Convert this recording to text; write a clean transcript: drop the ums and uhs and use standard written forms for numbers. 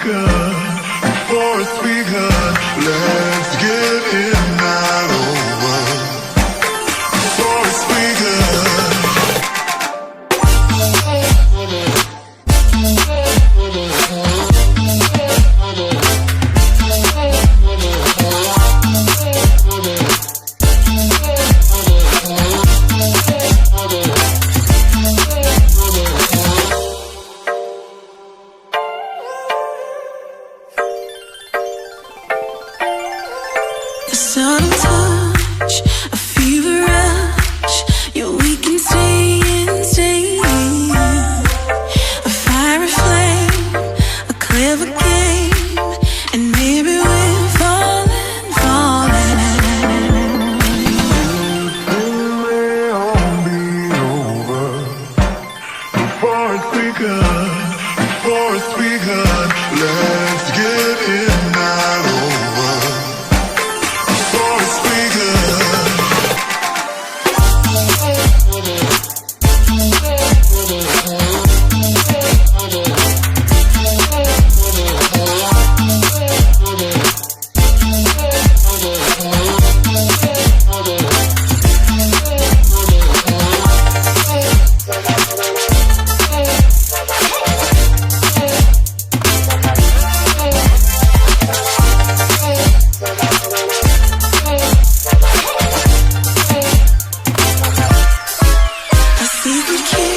begun, before it's begun, let's get it right over. Before it's begun. A sudden touch, a fever rush. Yeah, we can stay and stay. A fiery flame, a clever game, and maybe we're falling, falling. May all be over before it's begun, before it's begun. Let's get it right over before it's begun. A secret kiss.